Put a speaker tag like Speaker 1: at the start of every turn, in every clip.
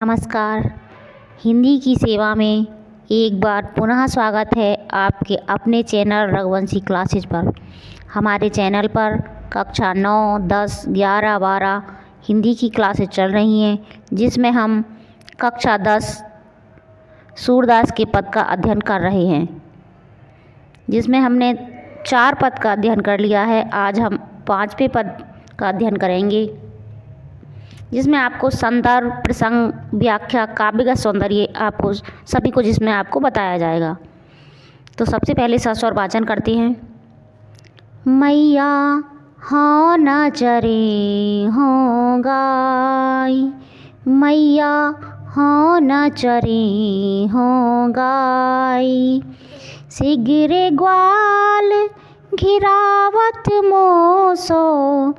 Speaker 1: नमस्कार। हिंदी की सेवा में एक बार पुनः स्वागत है आपके अपने चैनल रघुवंशी क्लासेज पर। हमारे चैनल पर कक्षा 9, 10, 11, 12 हिंदी की क्लासेज चल रही हैं, जिसमें हम कक्षा 10 सूरदास के पद का अध्ययन कर रहे हैं, जिसमें हमने 4 पद का अध्ययन कर लिया है। आज हम 5वें पद का अध्ययन करेंगे, जिसमें आपको संदर्भ, प्रसंग, व्याख्या, काव्यगत सौंदर्य आपको सभी को जिसमें आपको बताया जाएगा। तो सबसे पहले सस्वर वाचन करते हैं। मैया हाँ न चरे हों गाय, मैया हाँ न चरे हों गाय, शीघ्र ग्वाल घिरावत मोसो,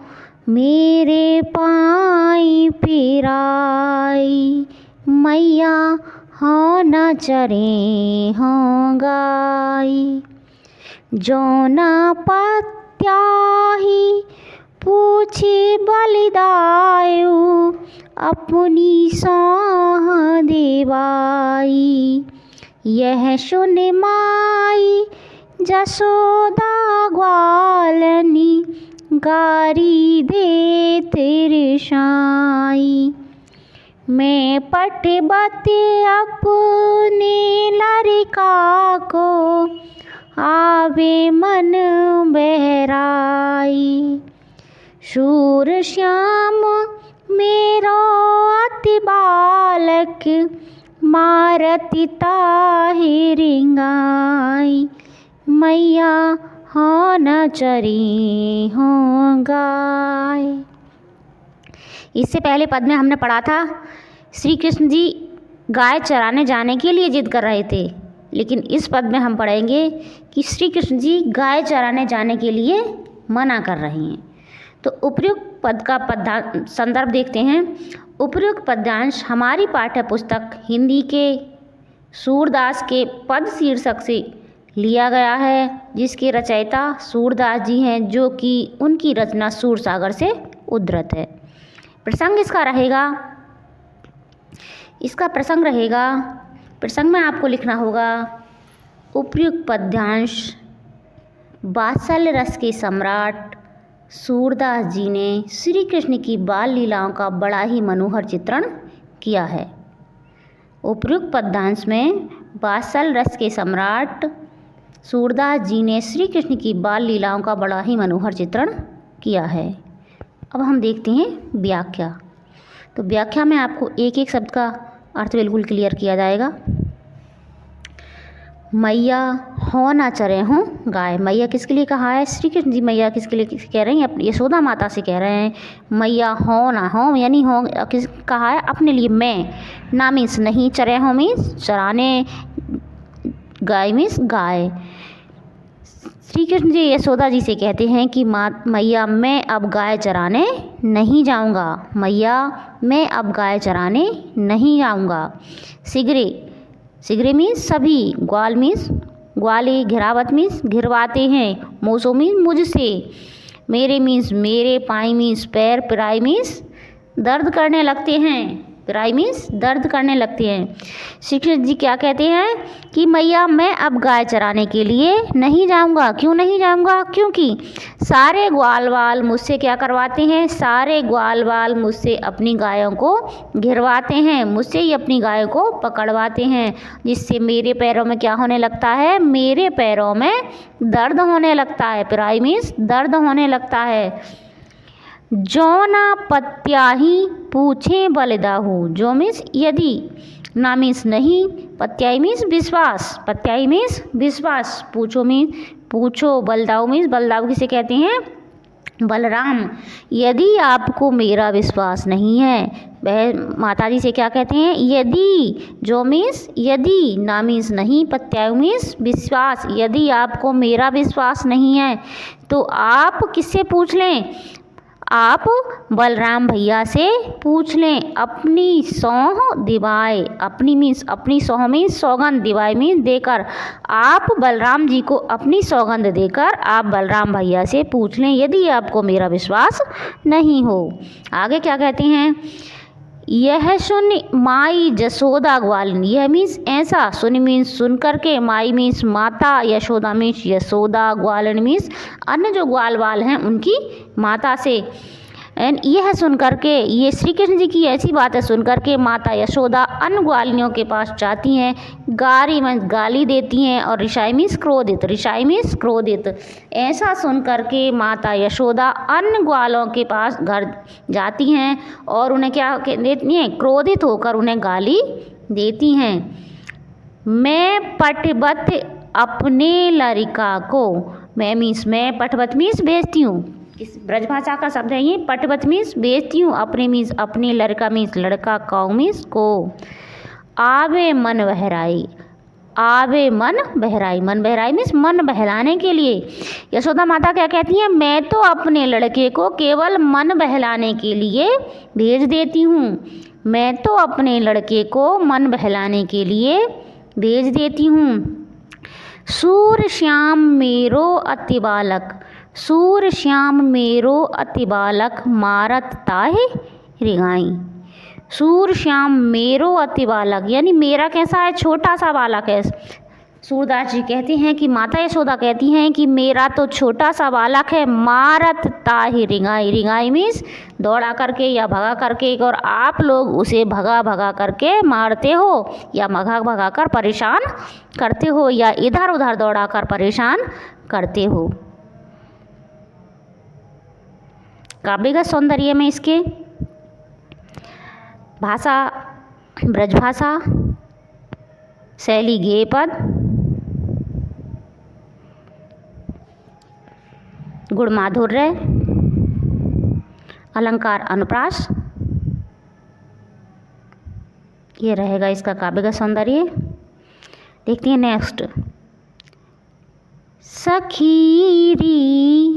Speaker 1: मेरे पाई पिराई, मैया हाँ न चरे हों गाय। जौना पत्याही पूछे बलिदायु, अपनी सौह देवाई, यह सुन माई जसोदा ग्वालनी, गारी दे तेरे साई। मैं पटबते अपने लड़का को, आवे मन बहराई, शूर श्याम मेरो अति बालक, मारती ताहि रिंगाई, मैया हाँ न चरी हों गाय। इससे पहले पद में हमने पढ़ा था श्री कृष्ण जी गाय चराने जाने के लिए जिद कर रहे थे, लेकिन इस पद में हम पढ़ेंगे कि श्री कृष्ण जी गाय चराने जाने के लिए मना कर रहे हैं। तो उपयुक्त पद का संदर्भ देखते हैं। उपयुक्त पद्यांश हमारी पाठ्य पुस्तक हिंदी के सूरदास के पद शीर्षक से लिया गया है, जिसके रचयिता सूरदास जी हैं, जो कि उनकी रचना सूरसागर से उद्धृत है। प्रसंग इसका प्रसंग रहेगा, प्रसंग में आपको लिखना होगा उपयुक्त पद्यांश। वात्सल्य रस के सम्राट सूरदास जी ने श्री कृष्ण की बाल लीलाओं का बड़ा ही मनोहर चित्रण किया है। उपयुक्त पद्यांश में वात्सल्य रस के सम्राट सूरदास जी ने श्री कृष्ण की बाल लीलाओं का बड़ा ही मनोहर चित्रण किया है। अब हम देखते हैं व्याख्या। तो व्याख्या में आपको एक एक शब्द का अर्थ बिल्कुल क्लियर किया जाएगा। मैया हो ना चरे हों गाय, मैया किसके लिए कहा है? श्री कृष्ण जी मैया किसके लिए कह रहे हैं? अपनी यशोदा माता से कह रहे हैं मैया हो ना हो, यानी हो किस कहा है? अपने लिए। मैं ना मीन्स नहीं, चरे हो मीन्स चराने, गाय मीन्स गाय। श्री कृष्ण जी यशोदा जी से कहते हैं कि मैया मैं अब गाय चराने नहीं जाऊंगा, मैया मैं अब गाय चराने नहीं जाऊंगा। शीघ्र मीन्स सभी, ग्वाल मीन्स ग्वाले, घिरावत मीन्स घिरवाते हैं, मोसो मीन्स मुझसे, मेरे मीन्स मेरे, पाई मीन्स पैर, पिराई मीन्स दर्द करने लगते हैं, पिराई मीन्स दर्द करने लगते हैं। श्री कृष्ण जी क्या कहते हैं कि मैया मैं अब गाय चराने के लिए नहीं जाऊंगा। क्यों नहीं जाऊंगा? क्योंकि सारे ग्वाल वाल मुझसे क्या करवाते हैं? सारे ग्वाल वाल मुझसे अपनी गायों को घिरवाते हैं, मुझसे ही अपनी गायों को पकड़वाते हैं, जिससे मेरे पैरों में क्या होने लगता है? मेरे पैरों में दर्द होने लगता है, पिराई मीन्स दर्द होने लगता है। जौना पत्याही पूछे बलिदाहू, जो मीन्स यदि, ना मीन्स नहीं, पत्याही मीन्स विश्वास, पत्याही मीन्स विश्वास, पूछो मीन्स पूछो, बलदाऊ मीन्स बलदाऊ किसे कहते हैं? बलराम। यदि आपको मेरा विश्वास नहीं है, वह माता जी से क्या कहते हैं? यदि, जो मीन्स यदि, ना मीन्स नहीं, पत्यायु मीन्स विश्वास, यदि आपको मेरा विश्वास नहीं है तो आप किससे पूछ लें? आप बलराम भैया से पूछ लें। अपनी सौह दिवाए, अपनी मीन्स अपनी सौह मीन्स सौगंध, दिवाए मीन्स देकर, आप बलराम जी को अपनी सौगंध देकर आप बलराम भैया से पूछ लें, यदि आपको मेरा विश्वास नहीं हो। आगे क्या कहते हैं? यह सुन माई जसोदा ग्वालिन, यह मीन्स ऐसा, सुन मीन्स सुन करके, माई मीन्स माता, यशोदा मीन्स यशोदा, ग्वालिन मीन्स अन्य जो ग्वाल बाल हैं उनकी माता से। एंड यह सुन करके, ये श्री कृष्ण जी की ऐसी बातें सुन करके माता यशोदा अन्य ग्वालिनियों के पास जाती हैं, गारी मीन्स गाली देती हैं, और ऋषाई मीन्स क्रोधित, ऋषाई मीन्स क्रोधित। ऐसा सुन करके माता यशोदा अन्य ग्वालों के पास घर जाती हैं और उन्हें क्या देती हैं, क्रोधित होकर उन्हें गाली देती हैं। मैं पटवत अपने लड़का को, मैं मीन्स मैं, पटवत मीन्स बेचती हूँ, इस ब्रजभाषा का शब्द है ये। पटवत मीन्स बेचती हूँ, अपने मीन्स अपने, लड़का मीन्स लड़का, काऊ मीन्स को। आवे मन बहराई, आवे मन बहराई, मन बहराई मीन्स मन बहलाने के लिए। यशोदा माता क्या कहती हैं, मैं तो अपने लड़के को केवल मन बहलाने के लिए भेज देती हूँ, मैं तो अपने लड़के को मन बहलाने के लिए भेज देती हूँ। सूर श्याम मेरो अति बालक, सूर श्याम मेरो अति बालक, मारत ताहे रिगाई। सूर श्याम मेरो अति बालक, यानी मेरा कैसा है, छोटा सा बालक है। सूरदास जी कहते हैं कि माता यशोदा कहती हैं कि मेरा तो छोटा सा बालक है, मारत ताहे रिगाई, रिगाई मीन्स दौड़ा करके या भगा करके, और आप लोग उसे भगा भगा करके मारते हो या भगा भगा कर परेशान करते हो या इधर उधर दौड़ा कर परेशान करते हो। काव्यगत सौंदर्य में इसके भाषा ब्रजभाषा, शैली गेय पद, गुण माधुर्य, अलंकार अनुप्रास, ये रहेगा इसका काव्यगत सौंदर्य। देखते हैं नेक्स्ट। सखीरी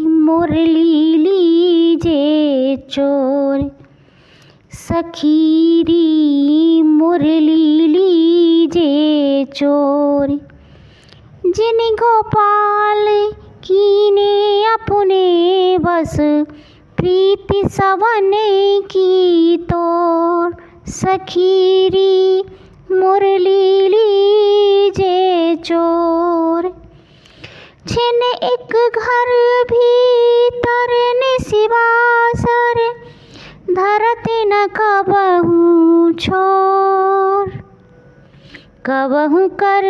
Speaker 1: मुरली लीजे चोर, सखीरी मुरली लीजे चोर, जिन गोपाल कीने अपने बस, प्रीति सवन की तोर, सखीरी मुरली लीजे चोर। छिन एक घर भीतर निसिवासर, धरते न कबहू छोर, कबहू कर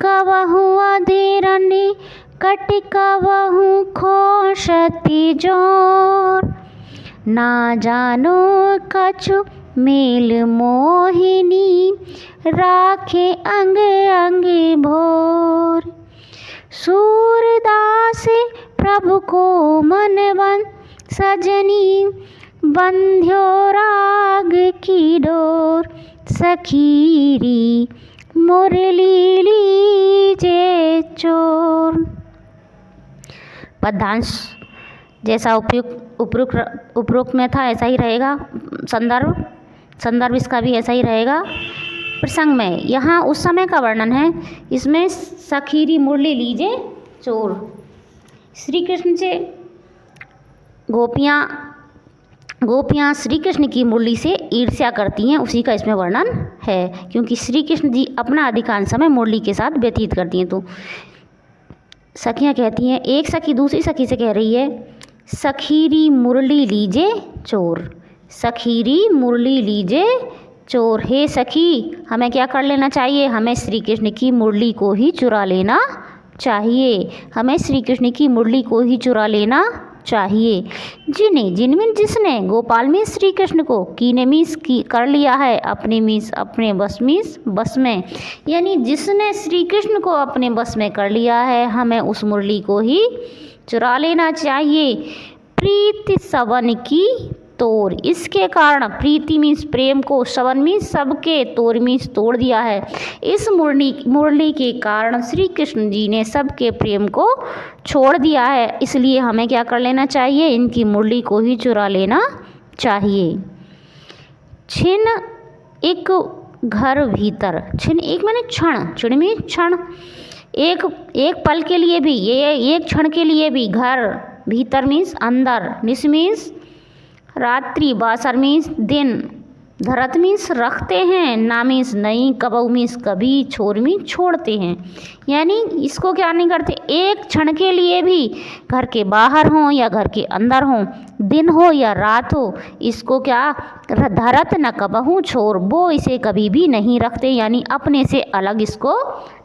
Speaker 1: कबहू अधीरनि, कट कबहू खोशति जोर, ना जानो कछु मेल मोहिनी, राखे अंग अंग भोर। सूरदास प्रभु को मन बन, सजनी बंध्यो राग की डोर, सखीरी मुरली लीजे चोर। पद्यांश जैसा उपरोक्त में था ऐसा ही रहेगा। संदर्भ इसका भी ऐसा ही रहेगा। प्रसंग में यहाँ उस समय का वर्णन है, इसमें सखीरी मुरली लीजे चोर। श्री कृष्ण से गोपियाँ श्री कृष्ण की मुरली से ईर्ष्या करती हैं, उसी का इसमें वर्णन है, क्योंकि श्री कृष्ण जी अपना अधिकांश समय मुरली के साथ व्यतीत करती हैं। तो सखियाँ कहती हैं, एक सखी दूसरी सखी से कह रही है, सखीरी मुरली लीजे चोर, सखीरी मुरली लीजे चोर। हे सखी, हमें क्या कर लेना चाहिए, हमें श्री कृष्ण की मुरली को ही चुरा लेना चाहिए, हमें श्री कृष्ण की मुरली को ही चुरा लेना चाहिए। जिसने गोपाल मीन्स श्री कृष्ण को, कीने मीन्स की कर लिया है, अपने मीन्स अपने, बस मीन्स बस में, यानी जिसने श्री कृष्ण को अपने बस में कर लिया है, हमें उस मुरली को ही चुरा लेना चाहिए। प्रीति सवन की तोड़, इसके कारण प्रीति मीन्स प्रेम को, सवन मीन्स सबके, तोड़ मीन्स तोड़ दिया है। इस मुरली के कारण श्री कृष्ण जी ने सबके प्रेम को छोड़ दिया है, इसलिए हमें क्या कर लेना चाहिए, इनकी मुरली को ही चुरा लेना चाहिए। छिन एक घर भीतर, छिन एक माने क्षण, क्षण में क्षण, एक पल के लिए भी, ये एक क्षण के लिए भी, घर भीतर मीन्स अंदर, निस मीन्स रात्रि, बासर मीन्स दिन, धरत मीन्स रखते हैं, ना मीन्स नहीं, कबहू मीन्स कभी, छोर मीन्स छोड़ते हैं। यानी इसको क्या नहीं करते, एक क्षण के लिए भी घर के बाहर हों या घर के अंदर हों, दिन हो या रात हो, इसको क्या धरत न कबहू छोर, वो इसे कभी भी नहीं रखते, यानी अपने से अलग इसको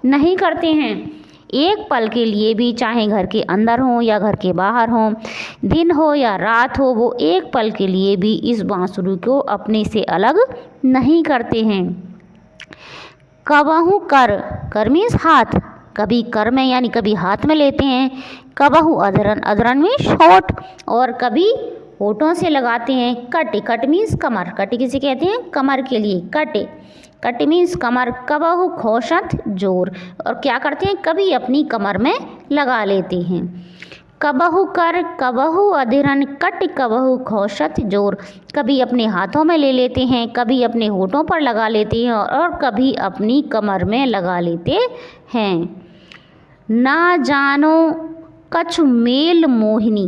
Speaker 1: नहीं करते हैं। एक पल के लिए भी, चाहे घर के अंदर हों या घर के बाहर हों, दिन हो या रात हो, वो एक पल के लिए भी इस बांसुरी को अपने से अलग नहीं करते हैं। कबहू कर, कर मीन्स हाथ, कभी कर में यानी कभी हाथ में लेते हैं। कबहू अधरन, अधरन मीन्स होठ, और कभी होठों से लगाते हैं। कट, कट मीन्स कमर, कट किसे कहते हैं, कमर के लिए कट, कट मीन्स कमर। कबहू खोशत जोर, और क्या करते हैं, कभी अपनी कमर में लगा लेते हैं। कबहू कर, कबहू अधरन कट, कबहू खोशत जोर, कभी अपने हाथों में ले लेते हैं, कभी अपने होठों पर लगा लेते हैं, और कभी अपनी कमर में लगा लेते हैं। ना जानो कछु मेल मोहिनी,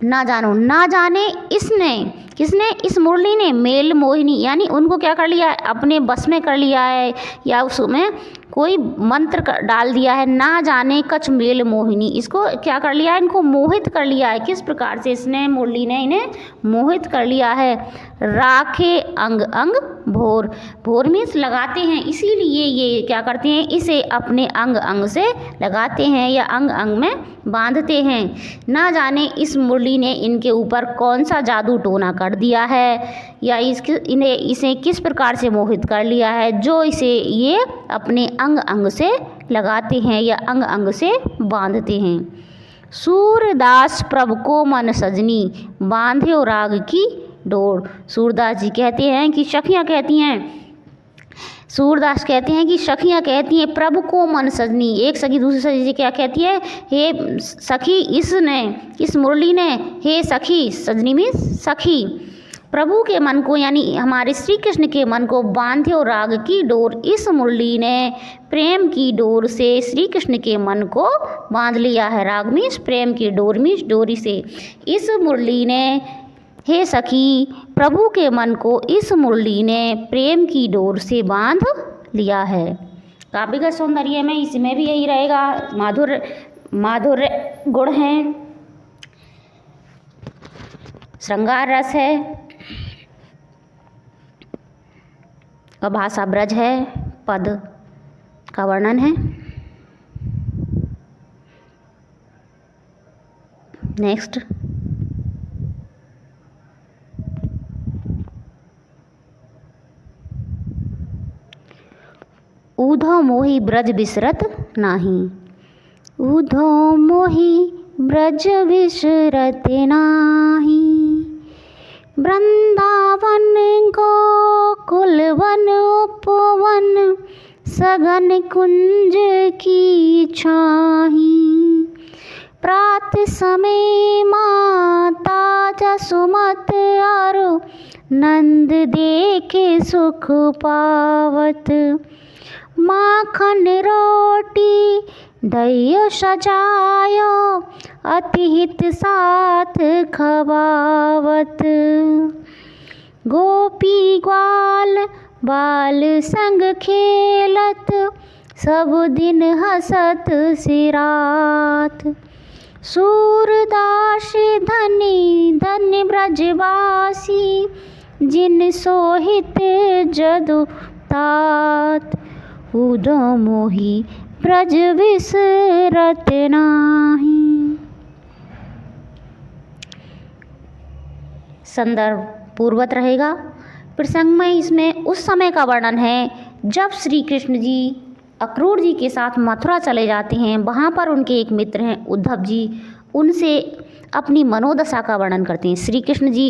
Speaker 1: ना जानो, ना जाने इसने, किसने, इस मुरली ने, मेल मोहिनी यानी उनको क्या कर लिया है, अपने बस में कर लिया है, या उसमें कोई मंत्र डाल दिया है। ना जाने कछ मेल मोहिनी, इसको क्या कर लिया है, इनको मोहित कर लिया है। किस प्रकार से इसने, मुरली ने इन्हें मोहित कर लिया है। राखे अंग अंग भोर, भोर मीन्स लगाते हैं, इसीलिए ये क्या करते हैं, इसे अपने अंग अंग से लगाते हैं या अंग अंग में बांधते हैं। ना जाने इस मुरली ने इनके ऊपर कौन सा जादू टोना कर दिया है, या इसे किस प्रकार से मोहित कर लिया है, जो इसे ये अपने अंग अंग से लगाते हैं या अंग अंग से बांधते हैं। सूरदास प्रभु को मन सजनी, बांध्यो राग की डोर। सूरदास जी कहते हैं कि सखियाँ कहती हैं, सूरदास कहते हैं कि सखियाँ कहती हैं, प्रभु को मन सजनी, एक सखी दूसरी सखी से क्या कहती है, हे सखी इसने, इस मुरली ने, हे सखी, सजनी मीन्स सखी, प्रभु के मन को यानी हमारे श्री कृष्ण के मन को बांध्यो राग की डोर, इस मुरली ने प्रेम की डोर से श्री कृष्ण के मन को बांध लिया है। राग मीन्स प्रेम की, डोर मीन्स डोरी से। इस मुरली ने, हे सखी, प्रभु के मन को इस मुरली ने प्रेम की डोर से बांध लिया है। काव्य का सौंदर्य में इसमें भी यही रहेगा, माधुर्य, माधुर्य गुण है, श्रृंगार रस है, और भाषा ब्रज है, पद का वर्णन है। नेक्स्ट, ऊधो मोहि ब्रज बिसरत नाही, ऊधो मोहि ब्रज बिसरत नाही, वृंदावन गोकुल वन उपवन, सघन कुंज की छाही, प्रात समय माता जसुमत आरो, नंद देखे सुख पावत, माखन रोटी दहियो सजायो, अति हित साथ खवावत, गोपी ग्वाल बाल संग खेलत, सब दिन हसत सिरात, सूरदास धनी धन्य ब्रजवासी, जिन सोहित जदु तात, ऊधो मोहि ब्रज बिसरत नाही। संदर्भ पूर्वत रहेगा। प्रसंग में इसमें उस समय का वर्णन है जब श्री कृष्ण जी अक्रूर जी के साथ मथुरा चले जाते हैं। वहाँ पर उनके एक मित्र हैं उद्धव जी, उनसे अपनी मनोदशा का वर्णन करते हैं। श्री कृष्ण जी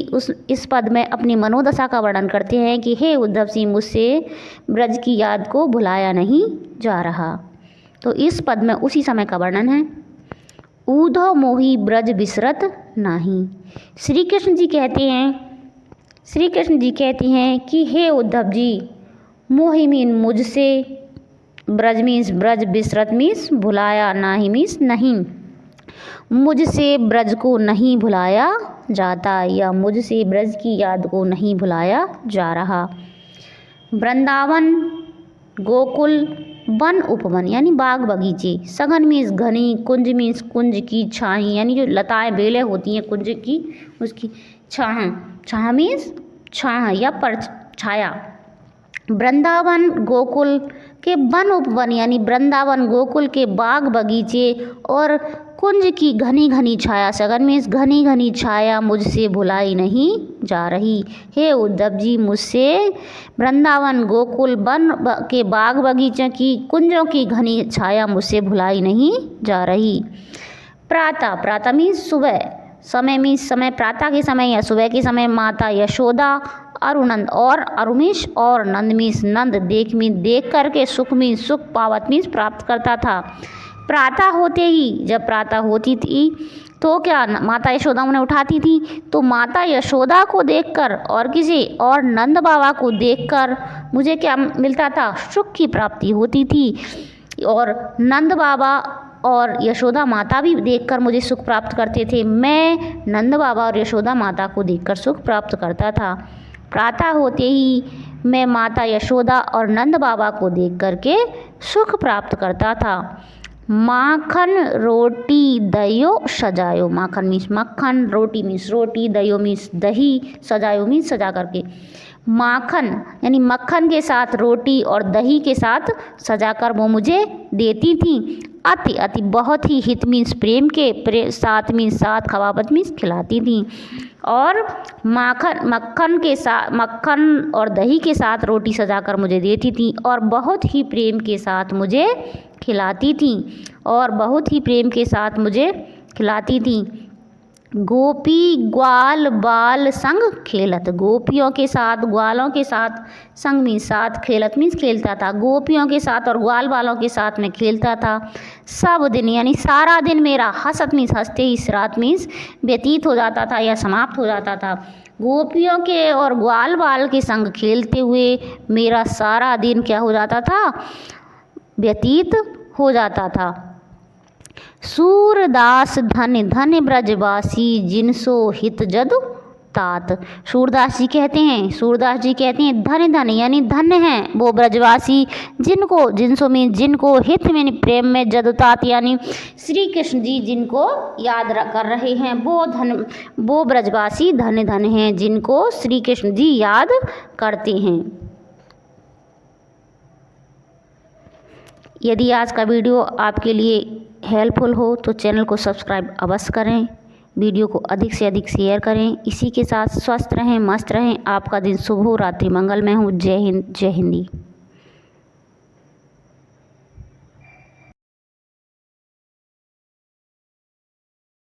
Speaker 1: इस पद में अपनी मनोदशा का वर्णन करते हैं कि हे उद्धव जी, मुझसे ब्रज की याद को भुलाया नहीं जा रहा। तो इस पद में उसी समय का वर्णन है। ऊधो मोहि ब्रज बिसरत नाही। श्री कृष्ण जी कहते हैं कि हे उद्धव जी, मोहि मीन मुझसे, ब्रज मीन्स ब्रज, बिसरत मीन्स भुलाया, नाही मीन्स नहीं। मुझसे ब्रज को नहीं भुलाया जाता, या मुझसे ब्रज की याद को नहीं भुलाया जा रहा। वृंदावन, गोकुल, वन उपवन यानी बाग बगीचे, सघन मीन्स घनी, कुंज मीन्स कुंज की छाई यानी जो लताएं बेलें होती हैं कुंज की, उसकी छाह, छाह मीन्स छाह या पर छाया। वृंदावन गोकुल के वन उपवन यानी वृंदावन गोकुल के बाग बगीचे और कुंज की घनी घनी छाया, सघन मीन्स घनी घनी छाया मुझसे भुलाई नहीं जा रही। हे उद्धव जी, मुझसे वृंदावन गोकुल वन के बाग बगीचे की कुंजों की घनी छाया मुझसे भुलाई नहीं जा रही। प्रातः, प्रातः मीन्स सुबह, समय मीन्स समय, प्रातः के समय या सुबह के समय माता यशोदा अरुनंद और अरुमेश और नंद मीन्स नंद, देख मीन्स देख करके, सुख मीन्स सुख, पावत मीन्स प्राप्त करता था। प्रातः होते ही, जब प्रातः होती थी तो क्या माता यशोदा उन्हें उठाती थी, तो माता यशोदा को देखकर और किसी और नंद बाबा को देखकर मुझे क्या मिलता था, सुख की प्राप्ति होती थी। और नंद बाबा और यशोदा माता भी देखकर मुझे सुख प्राप्त करते थे। मैं नंद बाबा और यशोदा माता को देखकर सुख प्राप्त करता था। प्रातः होते ही मैं माता यशोदा और नंद बाबा को देख करके सुख प्राप्त करता था। माखन रोटी दयो सजायो, माखन मीन्स मक्खन, रोटी मीन्स रोटी, दयो मीन्स दही, सजायो मीन्स सजा करके। माखन यानी मक्खन के साथ रोटी और दही के साथ सजाकर वो मुझे देती थी। अति, अति बहुत ही, हित मीन्स प्रेम के, साथ मीन्स साथ, खवाबत मीन्स खिलाती थी। और मक्खन के साथ, मक्खन और दही के साथ रोटी सजाकर मुझे देती थी और बहुत ही प्रेम के साथ मुझे खिलाती थी, और बहुत ही प्रेम के साथ मुझे खिलाती थी। गोपी ग्वाल बाल संग खेलत, गोपियों के साथ, ग्वालों के साथ, संग मीन्स साथ, खेलत मीन्स खेलता था, गोपियों के साथ और ग्वाल बालों के साथ में खेलता था। सब दिन यानी सारा दिन मेरा, हसत मीन्स हंसते ही, रात मीन्स व्यतीत हो जाता था या समाप्त हो जाता था। गोपियों के और ग्वाल बाल के संग खेलते हुए मेरा सारा दिन क्या हो जाता था, व्यतीत हो जाता था। सूरदास धन्य धन्य ब्रजवासी जिनसो हित जदु तात, सूरदास जी कहते हैं धन्य धन्य यानी धन्य हैं वो ब्रजवासी जिनको, जिनसो में जिनको, हित में प्रेम में, जदुतात यानी श्री कृष्ण जी जिनको याद कर रहे हैं, वो ब्रजवासी धन्य धन्य हैं जिनको श्री कृष्ण जी याद करते हैं। यदि आज का वीडियो आपके लिए हेल्पफुल हो तो चैनल को सब्सक्राइब अवश्य करें, वीडियो को अधिक से अधिक शेयर करें। इसी के साथ स्वस्थ रहें, मस्त रहें, आपका दिन शुभ हो, रात्रि मंगलमय हो। जय हिंद, जय हिंदी।